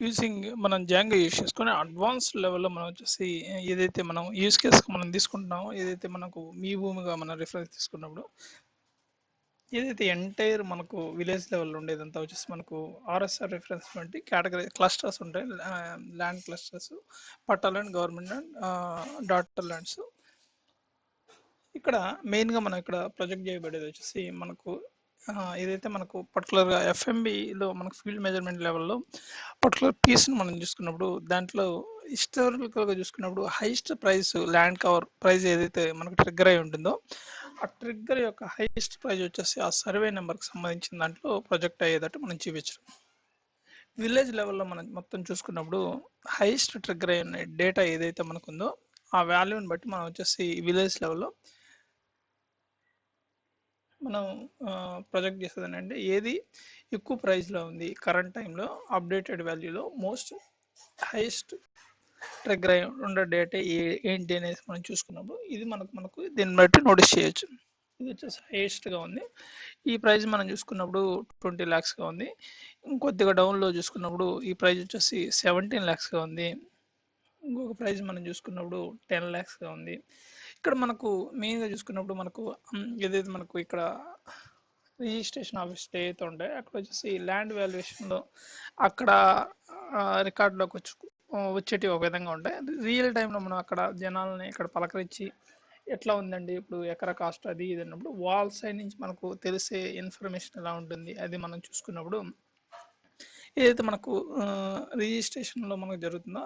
Using మనం Django use చేసుకొని advanced లెవెల్‌లో మనం వచ్చేసి ఏదైతే మనం యూజ్ కేస్‌కి మనం తీసుకుంటున్నామో, ఏదైతే మనకు మీ భూమిగా మనం రిఫరెన్స్ తీసుకున్నప్పుడు, ఏదైతే ఎంటైర్ మనకు విలేజ్ లెవెల్‌లో ఉండేదంతా వచ్చేసి మనకు ఆర్ఎస్ఆర్ రిఫరెన్స్ వంటి కేటగరీ క్లస్టర్స్ ఉంటాయి. Land clusters, patta land, government land, dotted lands. ఇక్కడ మెయిన్‌గా మనం ఇక్కడ ప్రొజెక్ట్ చేయబడేది వచ్చేసి మనకు ఏదైతే మనకు పర్టికులర్‌గా ఎఫ్ఎంబిలో మనకు ఫీల్డ్ మెజర్మెంట్ లెవెల్‌లో పర్టికులర్ పీస్‌ని మనం చూసుకున్నప్పుడు దాంట్లో హిస్టారికల్‌గా చూసుకున్నప్పుడు highest price land cover price ఏదైతే మనకు ట్రిగ్గర్ అయి ఉంటుందో ఆ ట్రిగ్గర్ యొక్క హైయెస్ట్ ప్రైస్ వచ్చేసి ఆ సర్వే నెంబర్కి సంబంధించిన దాంట్లో ప్రొజెక్ట్ అయ్యేటట్టు మనం చూపించడం. విలేజ్ లెవెల్లో మనం మొత్తం చూసుకున్నప్పుడు హైయెస్ట్ ట్రిగ్గర్ అయిన డేటా ఏదైతే మనకు ఉందో ఆ వాల్యూని బట్టి మనం వచ్చేసి విలేజ్ లెవెల్లో మనం ప్రొజెక్ట్ చేసేది అంటే ఏది ఎక్కువ ప్రైస్లో ఉంది కరెంట్ టైంలో అప్డేటెడ్ వాల్యూలో మోస్ట్ హైయెస్ట్ ట్రిగ్గర్ అయి ఉండే డేటా ఏంటి అనేది మనం చూసుకున్నప్పుడు ఇది మనకు దీన్ని బట్టి నోటీస్ చేయొచ్చు. ఇది వచ్చేసి హైయెస్ట్గా ఉంది. ఈ ప్రైస్ మనం చూసుకున్నప్పుడు 20 lakhsగా ఉంది. ఇంకొద్దిగా డౌన్లో చూసుకున్నప్పుడు ఈ ప్రైస్ వచ్చేసి 17 lakhsగా ఉంది. ఇంకొక ప్రైస్ మనం చూసుకున్నప్పుడు 10 lakhsగా ఉంది. ఇక్కడ మనకు మెయిన్గా చూసుకున్నప్పుడు మనకు ఏదైతే మనకు ఇక్కడ రిజిస్ట్రేషన్ ఆఫీస్ ఏదైతే ఉంటాయో అక్కడ వచ్చేసి ల్యాండ్ వాల్యుయేషన్లో అక్కడ రికార్డులోకి వచ్చేటి ఒక విధంగా ఉంటాయి. రియల్ టైంలో మనం అక్కడ జనాలని ఇక్కడ పలకరించి ఎట్లా ఉందండి ఇప్పుడు ఎకరా కాస్ట్ అది ఇది అన్నప్పుడు వాల్ సైడ్ నుంచి మనకు తెలిసే ఇన్ఫర్మేషన్ ఎలా ఉంటుంది అది మనం చూసుకున్నప్పుడు ఏదైతే మనకు రిజిస్ట్రేషన్లో మనకు జరుగుతుందో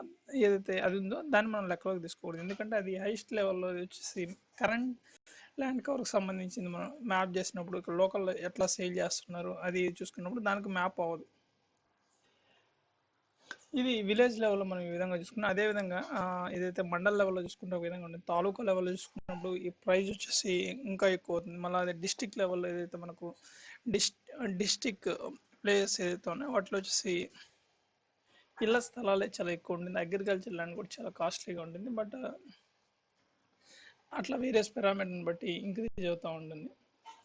ఏదైతే అది ఉందో దాన్ని మనం లెక్కలోకి తీసుకోకూడదు. ఎందుకంటే అది హైయెస్ట్ లెవెల్లో వచ్చేసి కరెంట్ ల్యాండ్ కవర్కి సంబంధించింది మనం మ్యాప్ చేసినప్పుడు ఇక్కడ లోకల్లో ఎట్లా సేల్ చేస్తున్నారు అది చూసుకున్నప్పుడు దానికి మ్యాప్ అవ్వదు. ఇది విలేజ్ లెవెల్లో మనం ఈ విధంగా చూసుకున్నాం. అదేవిధంగా ఏదైతే మండల్ లెవెల్లో చూసుకుంటే ఒక విధంగా ఉంటుంది. తాలూకా లెవెల్లో చూసుకున్నప్పుడు ఈ ప్రైస్ వచ్చేసి ఇంకా ఎక్కువ అవుతుంది. మళ్ళీ అదే డిస్టిక్ లెవెల్లో ఏదైతే మనకు డిస్ డిస్టిక్ ప్లేయర్స్ ఏదైతే ఉన్నాయో వాటిలో వచ్చేసి ఇళ్ల స్థలాలే చాలా ఎక్కువ ఉంటుంది. అగ్రికల్చర్ ల్యాండ్ కూడా చాలా కాస్ట్లీగా ఉంటుంది. బట్ అట్లా వేరియస్ పారామీటర్ని బట్టి ఇంక్రీజ్ అవుతూ ఉంటుంది.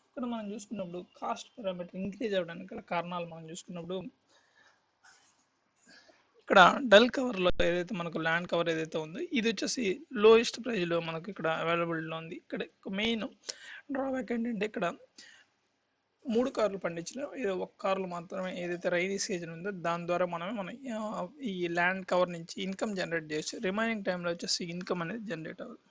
ఇక్కడ మనం చూసుకున్నప్పుడు కాస్ట్ పారామీటర్ ఇంక్రీజ్ అవ్వడానికి గల కారణాలు మనం చూసుకున్నప్పుడు ఇక్కడ డల్ కవర్లో ఏదైతే మనకు ల్యాండ్ కవర్ ఏదైతే ఉందో ఇది వచ్చేసి లోయెస్ట్ ప్రైస్లో మనకు ఇక్కడ అవైలబిలిటీలో ఉంది. ఇక్కడ మెయిన్ డ్రాబ్యాక్ ఏంటంటే ఇక్కడ 3 కార్లు పండించిన ఏదో ఒక కార్లు మాత్రమే ఏదైతే రైనీ సీజన్ ఉందో దాని ద్వారా మనం ఈ ల్యాండ్ కవర్ నుంచి ఇన్కమ్ జనరేట్ చేయొచ్చు. రిమైనింగ్ టైంలో వచ్చేసి ఇన్కమ్ అనేది జనరేట్ అవ్వదు.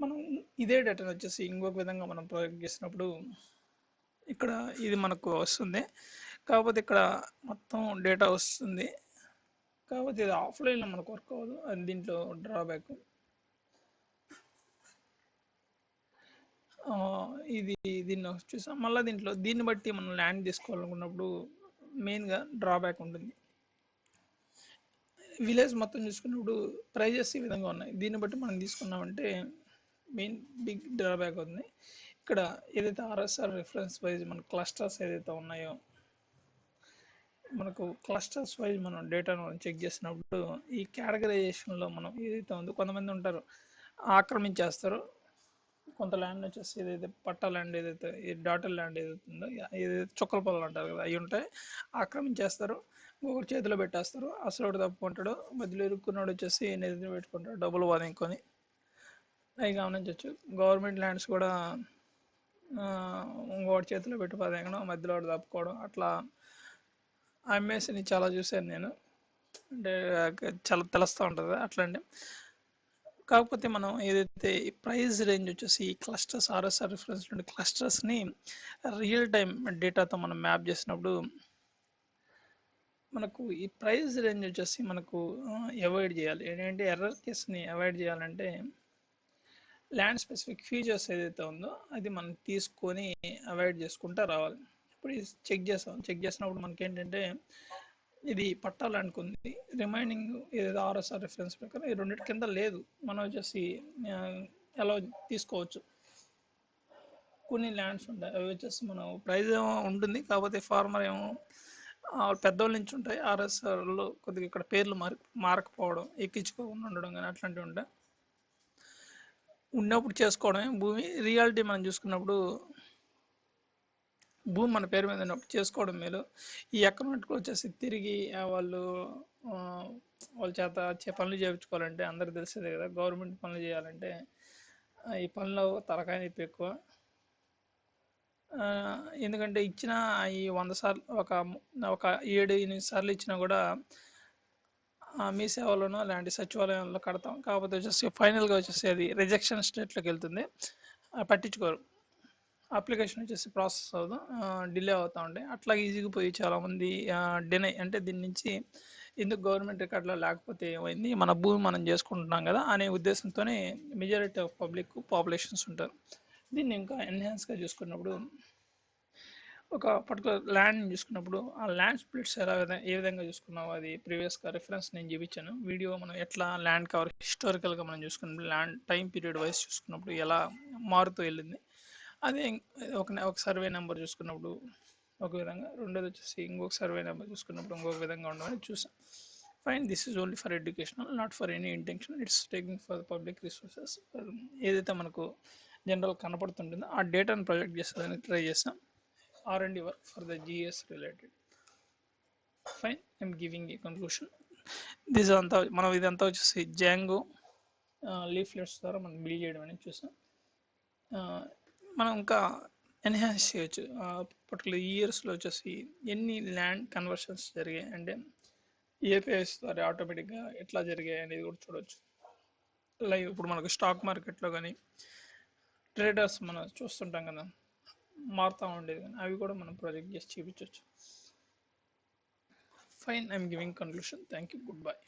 మనం ఇదే డేటాను వచ్చేసి ఇంకొక విధంగా మనం ప్రొజెక్ట్ చేసినప్పుడు ఇక్కడ ఇది మనకు వస్తుంది. కాకపోతే ఇక్కడ మొత్తం డేటా వస్తుంది. కాకపోతే ఇది ఆఫ్లైన్లో మనకు వర్క్ అవ్వదు. అది దీంట్లో డ్రాబ్యాక్. ఇది దీన్ని చూసాం. మళ్ళీ దీన్ని బట్టి మనం ల్యాండ్ తీసుకోవాలనుకున్నప్పుడు మెయిన్గా డ్రాబ్యాక్ ఉంటుంది. విలేజ్ మొత్తం చూసుకున్నప్పుడు ప్రైజెస్ ఈ విధంగా ఉన్నాయి. దీన్ని బట్టి మనం తీసుకున్నామంటే మెయిన్ బిగ్ డ్రాబ్యాక్ ఉంది. ఇక్కడ ఏదైతే ఆర్ఎస్ఆర్ రిఫరెన్స్ వైజ్ మన క్లస్టర్స్ ఏదైతే ఉన్నాయో మనకు క్లస్టర్స్ వైజ్ మనం డేటాను చెక్ చేసినప్పుడు ఈ కేటగరైజేషన్లో మనం ఏదైతే ఉందో కొంతమంది ఉంటారు ఆక్రమించేస్తారు. కొంత ల్యాండ్ వచ్చేసి ఏదైతే పట్టా ల్యాండ్ ఏదైతే ఈ డాటర్ ల్యాండ్ ఏదైతే ఉందో ఏదైతే చుక్కల పొలాలు అంటారు కదా అవి ఉంటాయి ఆక్రమించేస్తారు. ఇంకొకటి చేతిలో పెట్టేస్తారు. అసలు ఒకటి తప్పుకుంటాడు. మధ్యలో ఇరుక్కున్నాడు వచ్చేసి నెత్తిన పెట్టుకుంటాడు డబ్బులు వాదింకొని. అవి గమనించవచ్చు. గవర్నమెంట్ ల్యాండ్స్ కూడా ఇంకోటి చేతిలో పెట్టి పదేయడం మధ్యలో ఒకటి తప్పుకోవడం అట్లా అమ్మేసి చాలా చూశాను నేను. అంటే చాలా తెలుస్తూ ఉంటుంది అట్లాంటి. కాకపోతే మనం ఏదైతే ప్రైస్ రేంజ్ వచ్చేసి ఈ క్లస్టర్స్ ఆర్ఎస్ఆర్ రిఫరెన్స్ నుండి క్లస్టర్స్ని రియల్ టైం డేటాతో మనం మ్యాప్ చేసినప్పుడు మనకు ఈ ప్రైస్ రేంజ్ వచ్చేసి మనకు అవాయిడ్ చేయాలి. ఏంటంటే ఎర్రర్ కేస్ని అవాయిడ్ చేయాలంటే ల్యాండ్ స్పెసిఫిక్ ఫీచర్స్ ఏదైతే ఉందో అది మనం తీసుకొని అవాయిడ్ చేసుకుంటూ రావాలి. ఇప్పుడు చెక్ చేసినప్పుడు మనకి ఏంటంటే ఇది పట్టా ల్యాండ్కి ఉంది. రిమైనింగ్ ఏదైతే ఆర్ఎస్ఆర్ రిఫరెన్స్ ప్రకారం ఈ రెండింటి కింద లేదు. మనం వచ్చేసి ఎలా తీసుకోవచ్చు. కొన్ని ల్యాండ్స్ ఉంటాయి అవి వచ్చేసి మనం ప్రైస్ ఏమో ఉంటుంది. కాకపోతే ఫార్మర్ ఏమో పెద్దోళ్ళ నుంచి ఉంటాయి. ఆర్ఎస్ఆర్లో కొద్దిగా ఇక్కడ పేర్లు మారకపోవడం ఎక్కించుకోకుండా ఉండడం కానీ అట్లాంటివి ఉంటాయి. ఉన్నప్పుడు చేసుకోవడమే భూమి. రియాలిటీ మనం చూసుకున్నప్పుడు భూమి మన పేరు మీద ఉన్నప్పుడు చేసుకోవడం మేలు. ఈ ఎకనామిక్లో వచ్చేసి తిరిగి వాళ్ళు ఆ, వాళ్ళ చేత పనులు చేయించుకోవాలంటే అందరికి తెలిసేదే కదా, గవర్నమెంట్ పనులు చేయాలంటే ఈ పనులు తలకాయ నొప్పి ఎక్కువ. ఆ, ఎందుకంటే ఇచ్చిన ఈ 100 సార్లు ఒక 7-8 సార్లు ఇచ్చినా కూడా మీ సేవలోనో అలాంటి సచివాలయంలో కడతాం, కాకపోతే వచ్చేసి ఫైనల్గా వచ్చేసి అది రిజెక్షన్ స్టేట్లోకి వెళ్తుంది. పట్టించుకోరు, అప్లికేషన్ వచ్చేసి ప్రాసెస్ అవ్వదు, డిలే అవుతూ ఉంటాయి. అట్లా ఈజీగా పోయి చాలామంది డినై అంటే దీని నుంచి ఎందుకు గవర్నమెంట్ రికార్డులో లేకపోతే ఏమైంది, మన భూమి మనం చేసుకుంటున్నాం కదా అనే ఉద్దేశంతోనే మెజారిటీ ఆఫ్ పబ్లిక్ పాపులేషన్స్ ఉంటారు. దీన్ని ఇంకా ఎన్హాన్స్గా చూసుకున్నప్పుడు ఒక పర్టికులర్ ల్యాండ్ చూసుకున్నప్పుడు ఆ ల్యాండ్ స్ప్లిట్స్ ఏ విధంగా చూసుకున్నావు, అది ప్రీవియస్గా రిఫరెన్స్ నేను చూపించాను వీడియో. మనం ఎట్లా ల్యాండ్ కవర్ హిస్టారికల్గా మనం చూసుకున్నప్పుడు ల్యాండ్ టైం పీరియడ్ వైజ్ చూసుకున్నప్పుడు ఎలా మారుతూ వెళ్ళింది, అదే ఒక సర్వే నెంబర్ చూసుకున్నప్పుడు ఒక విధంగా, రెండోది వచ్చేసి ఇంకొక సర్వే నెంబర్ చూసుకున్నప్పుడు ఇంకొక విధంగా ఉండమని చూసాం. Fine, this is only for educational, not for any intention, it's taking for public resources. ఏదైతే మనకు జనరల్ కనపడుతుంటుందో ఆ డేటాను ప్రొజెక్ట్ చేసేదానికి ట్రై చేస్తాం. R&D work for the GS related. Fine, I'm giving a conclusion. This అంతా మనం ఇదంతా వచ్చేసి జాంగో లీఫ్లెట్స్ ద్వారా మనం బిల్డ్ చేయడం అనేది చూసాం. మనం ఇంకా ఎన్హాన్స్ చేయొచ్చు. పర్టికులర్ ఇయర్స్లో వచ్చేసి ఎన్ని ల్యాండ్ కన్వర్షన్స్ జరిగాయి అంటే ఏపీఐస్ ద్వారా ఆటోమేటిక్గా ఎట్లా జరిగాయి అనేది కూడా చూడవచ్చు. లైక్ ఇప్పుడు మనకు స్టాక్ మార్కెట్లో కానీ ట్రేడర్స్ మనం చూస్తుంటాం కదా, మారుతూ ఉండేది కానీ అవి కూడా మనం ప్రొజెక్ట్ చేసి చూపించవచ్చు. Fine, I'm giving conclusion. Thank you. Goodbye.